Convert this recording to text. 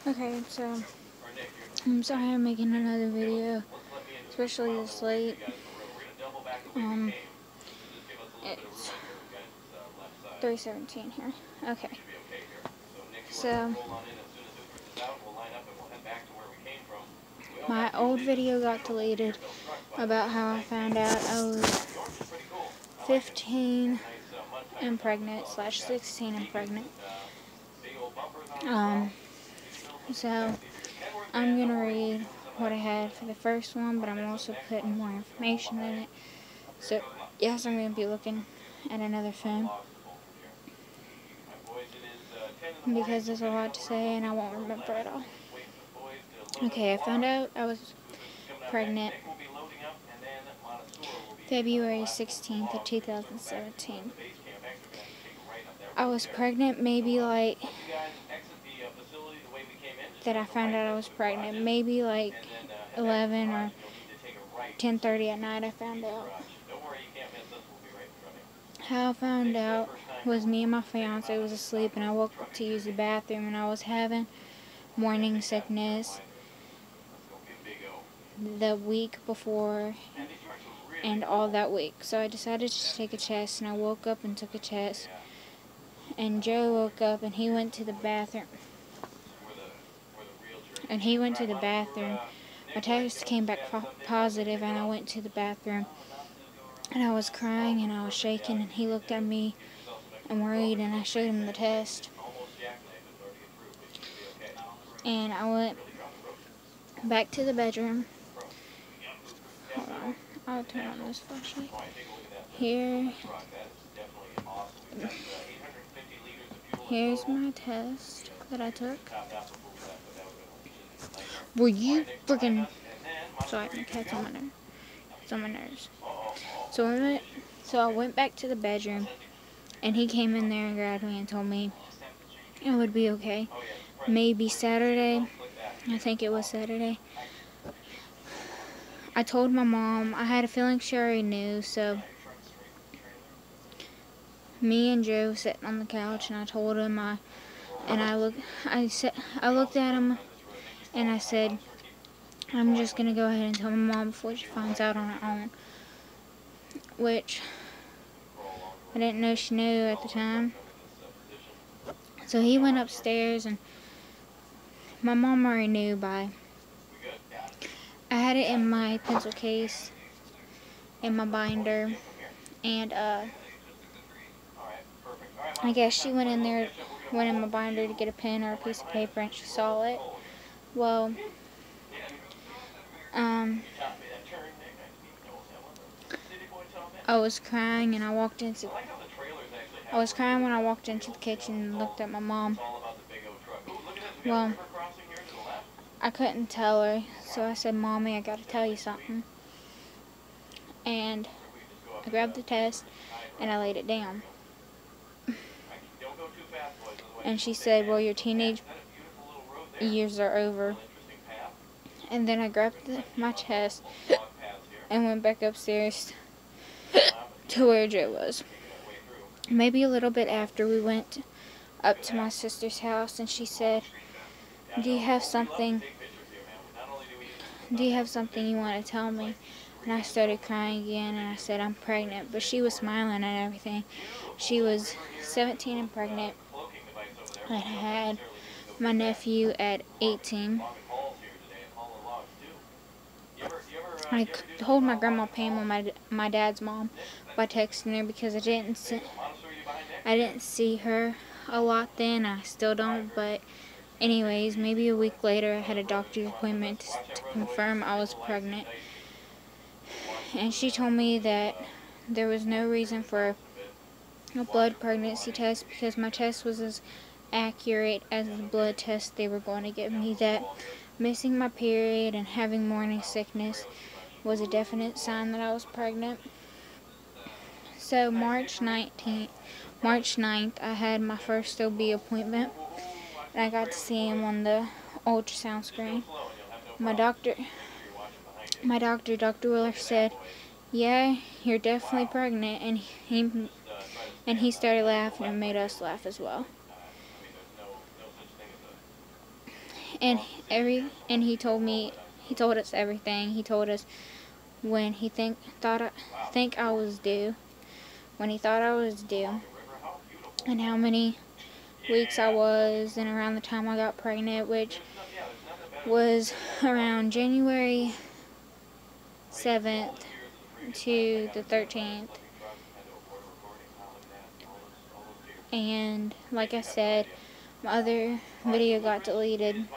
Okay, so I'm sorry I'm making another video, especially this late. It's 3:17 here. Okay, so my old video got deleted about how I found out I was 15 and pregnant / 16 and pregnant. So I'm gonna read what I had for the first one, but I'm also putting more information in it. So yes, I'm gonna be looking at another phone because there's a lot to say and I won't remember it all. Okay, I found out I was pregnant February 16th of 2017. I was pregnant maybe like that I found out I was pregnant maybe like 11 or 10:30 at night I found out. How I found out was me and my fiance was asleep and I woke up to use the bathroom and I was having morning sickness the week before and all that week. So I decided to take a test and I woke up and took a test. And Joe woke up and he went to the bathroom. My test came back positive and I went to the bathroom. And I was crying and I was shaking and he looked at me and worried and I showed him the test. And I went back to the bedroom. Hold on, I'll turn on this flashlight. Here's my test that I took. Were you freaking... Sorry, my cat's on my nerves. It's on my nerves. So I went back to the bedroom, and he came in there and grabbed me and told me it would be okay. Maybe Saturday. I think it was Saturday. I told my mom. I had a feeling she already knew, so me and Joe sitting on the couch, and I told him I looked at him, and I said, I'm just gonna go ahead and tell my mom before she finds out on her own, which I didn't know she knew at the time. So he went upstairs, and my mom already knew I had it in my pencil case, in my binder, and I guess she went in my binder to get a pen or a piece of paper, and she saw it. Well, I was crying when I walked into the kitchen and looked at my mom. Well, I couldn't tell her, so I said, Mommy, I gotta tell you something. And I grabbed the test and I laid it down. And she said, well, your teenage years are over. And then I grabbed my test and went back upstairs to where Joe was. Maybe a little bit after, we went up to my sister's house and she said, do you have something you want to tell me? And I started crying again and I said, I'm pregnant. But she was smiling and everything. She was 17 and pregnant. I had my nephew at 18. I told my grandma Pamela, my dad's mom, by texting her because I didn't see her a lot then. I still don't, but anyways, maybe a week later I had a doctor's appointment to confirm I was pregnant. And she told me that there was no reason for a blood pregnancy test because my test was as accurate as the blood test they were going to give me, that missing my period and having morning sickness was a definite sign that I was pregnant. So March 9th, I had my first OB appointment, and I got to see him on the ultrasound screen. My doctor, Dr. Willer, said, yeah, you're definitely pregnant, and he started laughing and made us laugh as well. and he told us everything. He told us when he think I was due, when he thought I was due, and how many weeks I was, and around the time I got pregnant, which was around January 7th to the 13th. And like I said, my other video got deleted